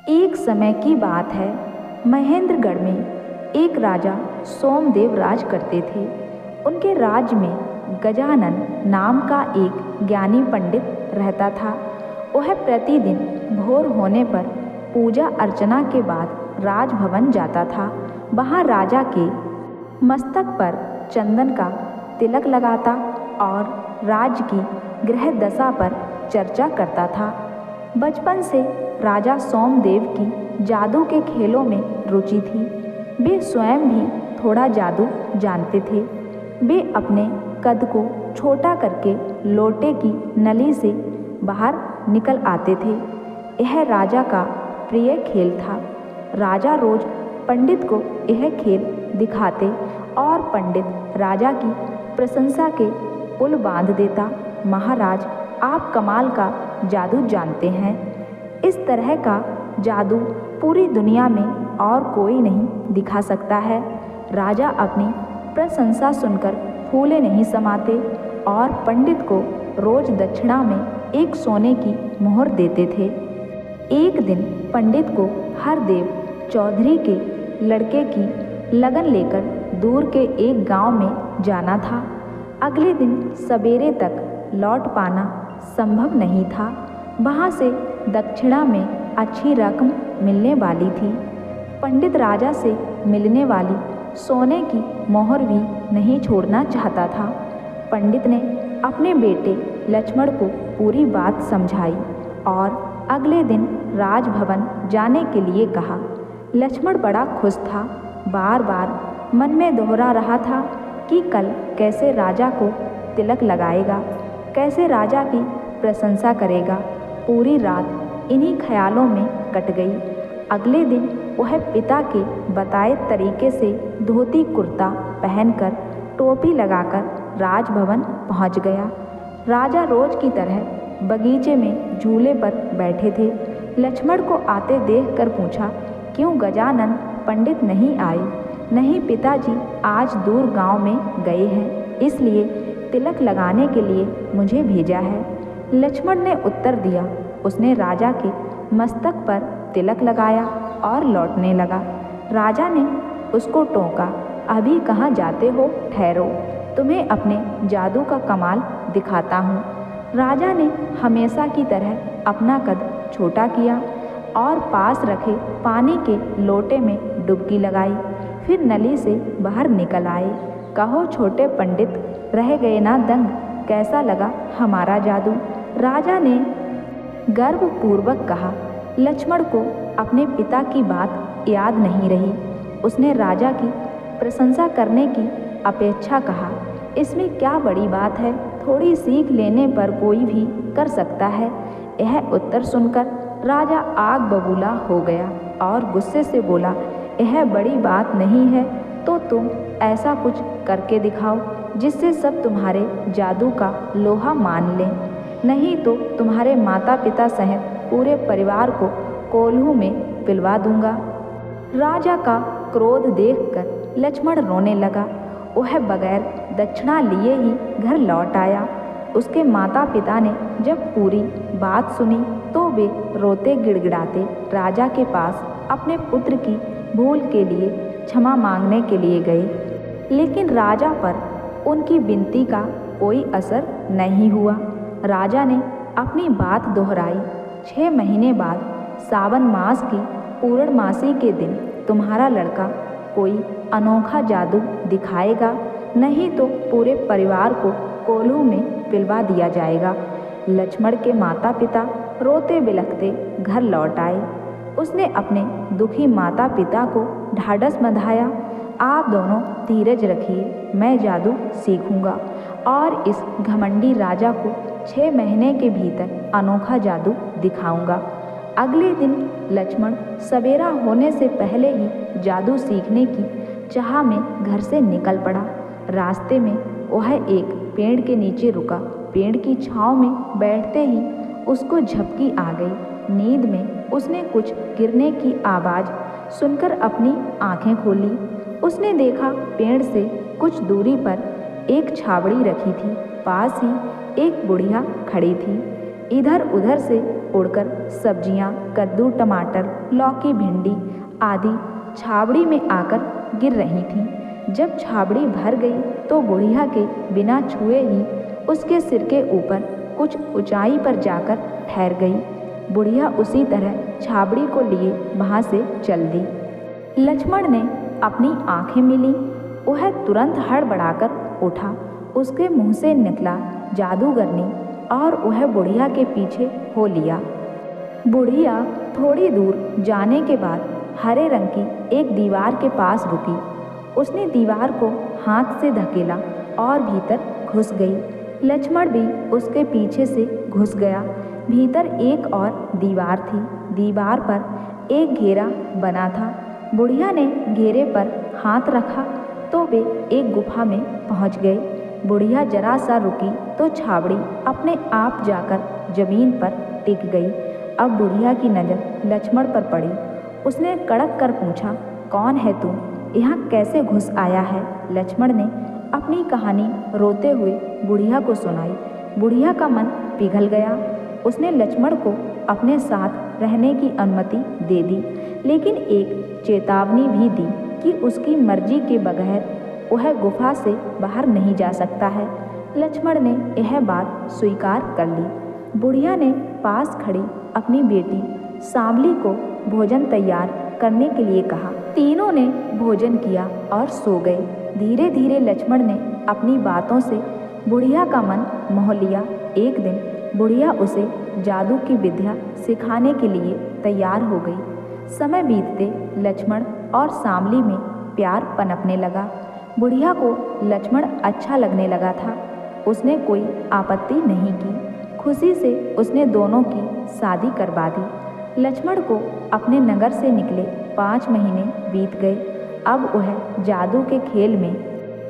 एक समय की बात है। महेंद्रगढ़ में एक राजा सोमदेव राज करते थे। उनके राज्य में गजानन नाम का एक ज्ञानी पंडित रहता था। वह प्रतिदिन भोर होने पर पूजा अर्चना के बाद राजभवन जाता था। वहाँ राजा के मस्तक पर चंदन का तिलक लगाता और राज्य की ग्रह दशा पर चर्चा करता था। बचपन से राजा सोमदेव की जादू के खेलों में रुचि थी। वे स्वयं भी थोड़ा जादू जानते थे। वे अपने कद को छोटा करके लोटे की नली से बाहर निकल आते थे। यह राजा का प्रिय खेल था। राजा रोज पंडित को यह खेल दिखाते और पंडित राजा की प्रशंसा के पुल बांध देता। महाराज, आप कमाल का जादू जानते हैं। इस तरह का जादू पूरी दुनिया में और कोई नहीं दिखा सकता है। राजा अपनी प्रशंसा सुनकर फूले नहीं समाते और पंडित को रोज दक्षिणा में एक सोने की मोहर देते थे। एक दिन पंडित को हरदेव चौधरी के लड़के की लगन लेकर दूर के एक गांव में जाना था। अगले दिन सवेरे तक लौट पाना संभव नहीं था। वहाँ से दक्षिणा में अच्छी रकम मिलने वाली थी। पंडित राजा से मिलने वाली सोने की मोहर भी नहीं छोड़ना चाहता था। पंडित ने अपने बेटे लक्ष्मण को पूरी बात समझाई और अगले दिन राजभवन जाने के लिए कहा। लक्ष्मण बड़ा खुश था। बार बार मन में दोहरा रहा था कि कल कैसे राजा को तिलक लगाएगा, कैसे राजा की प्रशंसा करेगा। पूरी रात इन्हीं ख्यालों में कट गई। अगले दिन वह पिता के बताए तरीके से धोती कुर्ता पहनकर टोपी लगाकर राजभवन पहुंच गया। राजा रोज की तरह बगीचे में झूले पर बैठे थे। लक्ष्मण को आते देखकर पूछा, क्यों गजानन पंडित नहीं आए? नहीं पिताजी, आज दूर गांव में गए हैं, इसलिए तिलक लगाने के लिए मुझे भेजा है। लक्ष्मण ने उत्तर दिया। उसने राजा के मस्तक पर तिलक लगाया और लौटने लगा। राजा ने उसको टोका, अभी कहाँ जाते हो? ठहरो, तुम्हें अपने जादू का कमाल दिखाता हूँ। राजा ने हमेशा की तरह अपना कद छोटा किया और पास रखे पानी के लोटे में डुबकी लगाई। फिर नली से बाहर निकल आए। कहो छोटे पंडित, रह गए ना दंग? कैसा लगा हमारा जादू? राजा ने गर्वपूर्वक कहा। लक्ष्मण को अपने पिता की बात याद नहीं रही। उसने राजा की प्रशंसा करने की अपेक्षा कहा, इसमें क्या बड़ी बात है, थोड़ी सीख लेने पर कोई भी कर सकता है। यह उत्तर सुनकर राजा आग बबूला हो गया और गुस्से से बोला, यह बड़ी बात नहीं है तो तुम ऐसा कुछ करके दिखाओ जिससे सब तुम्हारे जादू का लोहा मान लें, नहीं तो तुम्हारे माता पिता सहित पूरे परिवार को कोल्हू में पिलवा दूंगा। राजा का क्रोध देखकर लक्ष्मण रोने लगा। वह बगैर दक्षिणा लिए ही घर लौट आया। उसके माता पिता ने जब पूरी बात सुनी तो वे रोते गिड़गिड़ाते राजा के पास अपने पुत्र की भूल के लिए क्षमा मांगने के लिए गए। लेकिन राजा पर उनकी विनती का कोई असर नहीं हुआ। राजा ने अपनी बात दोहराई, 6 महीने बाद सावन मास की पूर्णमासी के दिन तुम्हारा लड़का कोई अनोखा जादू दिखाएगा, नहीं तो पूरे परिवार को कोल्हू में पिलवा दिया जाएगा। लक्ष्मण के माता पिता रोते बिलखते घर लौट आए। उसने अपने दुखी माता पिता को ढाढ़स बंधाया, आप दोनों धीरज रखिए, मैं जादू सीखूंगा और इस घमंडी राजा को 6 महीने के भीतर अनोखा जादू दिखाऊंगा। अगले दिन लक्ष्मण सवेरा होने से पहले ही जादू सीखने की चाह में घर से निकल पड़ा। रास्ते में वह एक पेड़ के नीचे रुका। पेड़ की छांव में बैठते ही उसको झपकी आ गई। नींद में उसने कुछ गिरने की आवाज़ सुनकर अपनी आंखें खोली। उसने देखा पेड़ से कुछ दूरी पर एक छावड़ी रखी थी। पास ही एक बुढ़िया खड़ी थी। इधर उधर से उड़कर सब्जियां, कद्दू, टमाटर, लौकी, भिंडी आदि छावड़ी में आकर गिर रही थीं। जब छावड़ी भर गई तो बुढ़िया के बिना छुए ही उसके सिर के ऊपर कुछ ऊंचाई पर जाकर ठहर गई। बुढ़िया उसी तरह छावड़ी को लिए वहाँ से चल दी। लक्ष्मण ने अपनी आंखें मिली, वह तुरंत हड़बड़ाकर उठा। उसके मुंह से निकला जादूगरनी और वह बुढ़िया के पीछे हो लिया। बुढ़िया थोड़ी दूर जाने के बाद हरे रंग की एक दीवार के पास रुकी। उसने दीवार को हाथ से धकेला और भीतर घुस गई। लक्ष्मण भी उसके पीछे से घुस गया। भीतर एक और दीवार थी। दीवार पर एक घेरा बना था। बुढ़िया ने घेरे पर हाथ रखा तो वे एक गुफा में पहुंच गए। बुढ़िया जरा सा रुकी तो छावड़ी अपने आप जाकर जमीन पर टिक गई। अब बुढ़िया की नज़र लक्ष्मण पर पड़ी। उसने कड़क कर पूछा, कौन है तू? यहाँ कैसे घुस आया है? लक्ष्मण ने अपनी कहानी रोते हुए बुढ़िया को सुनाई। बुढ़िया का मन पिघल गया। उसने लक्ष्मण को अपने साथ रहने की अनुमति दे दी, लेकिन एक चेतावनी भी दी कि उसकी मर्जी के बगैर वह गुफा से बाहर नहीं जा सकता है। लक्ष्मण ने यह बात स्वीकार कर ली। बुढ़िया ने पास खड़ी अपनी बेटी सांवली को भोजन तैयार करने के लिए कहा। तीनों ने भोजन किया और सो गए। धीरे धीरे लक्ष्मण ने अपनी बातों से बुढ़िया का मन मोह लिया। एक दिन बुढ़िया उसे जादू की विद्या सिखाने के लिए तैयार हो गई। समय बीतते लक्ष्मण और सांवली में प्यार पनपने लगा। बुढ़िया को लक्ष्मण अच्छा लगने लगा था। उसने कोई आपत्ति नहीं की। खुशी से उसने दोनों की शादी करवा दी। लक्ष्मण को अपने नगर से निकले 5 महीने बीत गए। अब वह जादू के खेल में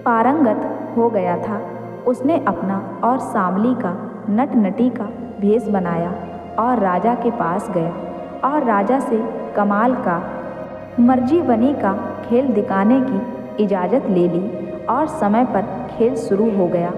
पारंगत हो गया था। उसने अपना और सांवली का नटनटी का भेष बनाया और राजा के पास गया और राजा से कमाल का मर्जी बनी का खेल दिखाने की इजाज़त ले ली और समय पर खेल शुरू हो गया।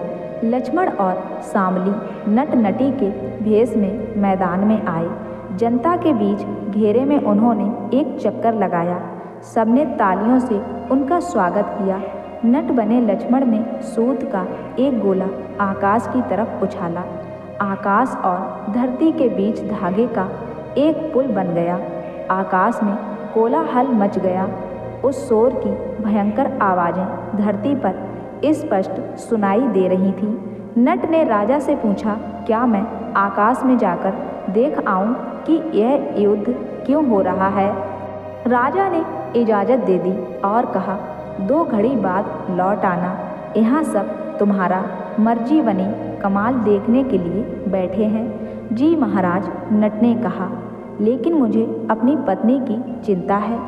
लक्ष्मण और सांवली नटनटी के भेष में मैदान में आए। जनता के बीच घेरे में उन्होंने एक चक्कर लगाया। सबने तालियों से उनका स्वागत किया। नट बने लक्ष्मण ने सूत का एक गोला आकाश की तरफ उछाला। आकाश और धरती के बीच धागे का एक पुल बन गया। आकाश में कोलाहल मच गया। उस शोर की भयंकर आवाज़ें धरती पर स्पष्ट सुनाई दे रही थीं। नट ने राजा से पूछा, क्या मैं आकाश में जाकर देख आऊं कि यह युद्ध क्यों हो रहा है? राजा ने इजाज़त दे दी और कहा, 2 घड़ी बाद लौट आना। यहाँ सब तुम्हारा मर्जी बनी कमाल देखने के लिए बैठे हैं। जी महाराज, नट ने कहा, लेकिन मुझे अपनी पत्नी की चिंता है।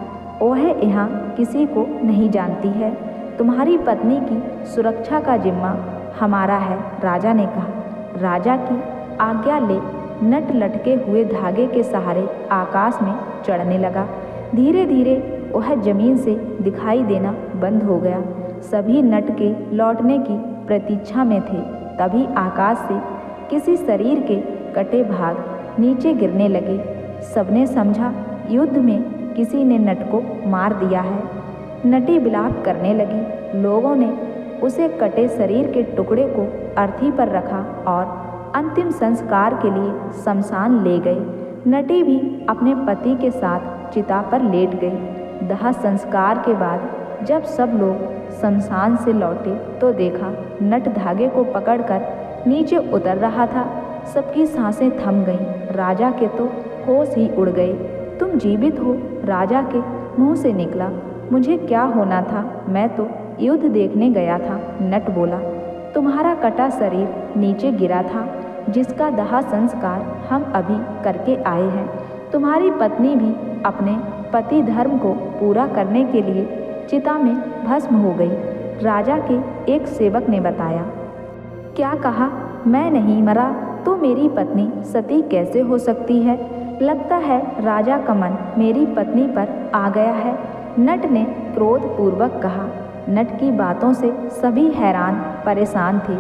वह यहाँ किसी को नहीं जानती है। तुम्हारी पत्नी की सुरक्षा का जिम्मा हमारा है, राजा ने कहा। राजा की आज्ञा ले नट लटके हुए धागे के सहारे आकाश में चढ़ने लगा। धीरे धीरे वह जमीन से दिखाई देना बंद हो गया। सभी नट के लौटने की प्रतीक्षा में थे। तभी आकाश से किसी शरीर के कटे भाग नीचे गिरने लगे। सबने समझा युद्ध में किसी ने नट को मार दिया है। नटी विलाप करने लगी। लोगों ने उसे कटे शरीर के टुकड़े को अर्थी पर रखा और अंतिम संस्कार के लिए शमशान ले गए। नटी भी अपने पति के साथ चिता पर लेट गई। दाह संस्कार के बाद जब सब लोग शमशान से लौटे तो देखा नट धागे को पकड़कर नीचे उतर रहा था। सबकी सांसें थम गईं। राजा के तो होश ही उड़ गए। तुम जीवित हो? राजा के मुंह से निकला। मुझे क्या होना था, मैं तो युद्ध देखने गया था। नट बोला, तुम्हारा कटा शरीर नीचे गिरा था, जिसका दाह संस्कार हम अभी करके आए हैं। तुम्हारी पत्नी भी अपने पति धर्म को पूरा करने के लिए चिता में भस्म हो गई। राजा के एक सेवक ने बताया। क्या कहा? मैं नहीं मरा तो मेरी पत्नी सती कैसे हो सकती है? लगता है राजा का मन मेरी पत्नी पर आ गया है, नट ने क्रोधपूर्वक कहा। नट की बातों से सभी हैरान परेशान थे।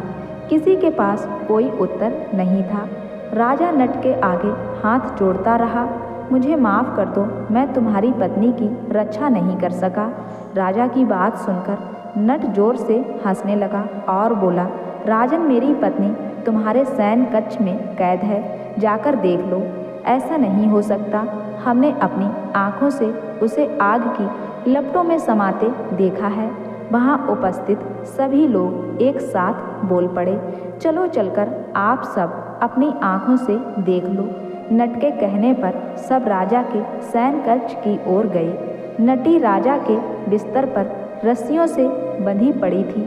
किसी के पास कोई उत्तर नहीं था। राजा नट के आगे हाथ जोड़ता रहा, मुझे माफ़ कर दो, मैं तुम्हारी पत्नी की रक्षा नहीं कर सका। राजा की बात सुनकर नट जोर से हंसने लगा और बोला, राजन, मेरी पत्नी तुम्हारे सैन्य कक्ष में कैद है, जाकर देख लो। ऐसा नहीं हो सकता, हमने अपनी आँखों से उसे आग की लपटों में समाते देखा है। वहाँ उपस्थित सभी लोग एक साथ बोल पड़े, चलो चलकर आप सब अपनी आँखों से देख लो। नट के कहने पर सब राजा के शयन कक्ष की ओर गए। नटी राजा के बिस्तर पर रस्सियों से बंधी पड़ी थी।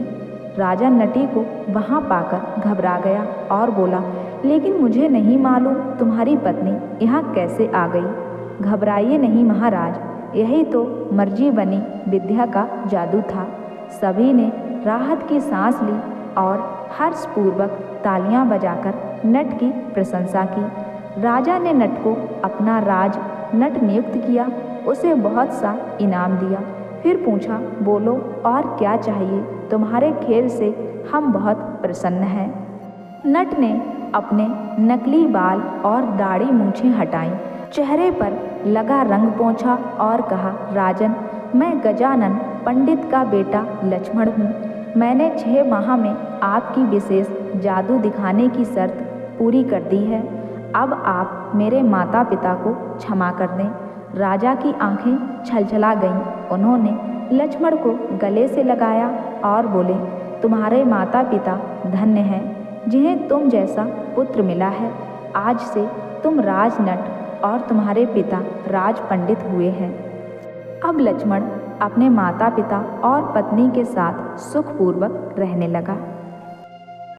राजा नटी को वहाँ पाकर घबरा गया और बोला, लेकिन मुझे नहीं मालूम तुम्हारी पत्नी यहाँ कैसे आ गई। घबराइए नहीं महाराज, यही तो मर्जी बनी विद्या का जादू था। सभी ने राहत की सांस ली और हर्षपूर्वक तालियां बजाकर नट की प्रशंसा की। राजा ने नट को अपना राज नट नियुक्त किया, उसे बहुत सा इनाम दिया। फिर पूछा, बोलो और क्या चाहिए, तुम्हारे खेल से हम बहुत प्रसन्न हैं। नट ने अपने नकली बाल और दाढ़ी मूछें हटाईं, चेहरे पर लगा रंग पोंछा और कहा, राजन, मैं गजानन पंडित का बेटा लक्ष्मण हूँ। मैंने 6 माह में आपकी विशेष जादू दिखाने की शर्त पूरी कर दी है। अब आप मेरे माता पिता को क्षमा कर दें। राजा की आंखें छलछला गईं। उन्होंने लक्ष्मण को गले से लगाया और बोले, तुम्हारे माता पिता धन्य हैं जिन्हें तुम जैसा पुत्र मिला है। आज से तुम राजनट और तुम्हारे पिता राज पंडित हुए हैं। अब लक्ष्मण अपने माता पिता और पत्नी के साथ सुखपूर्वक रहने लगा।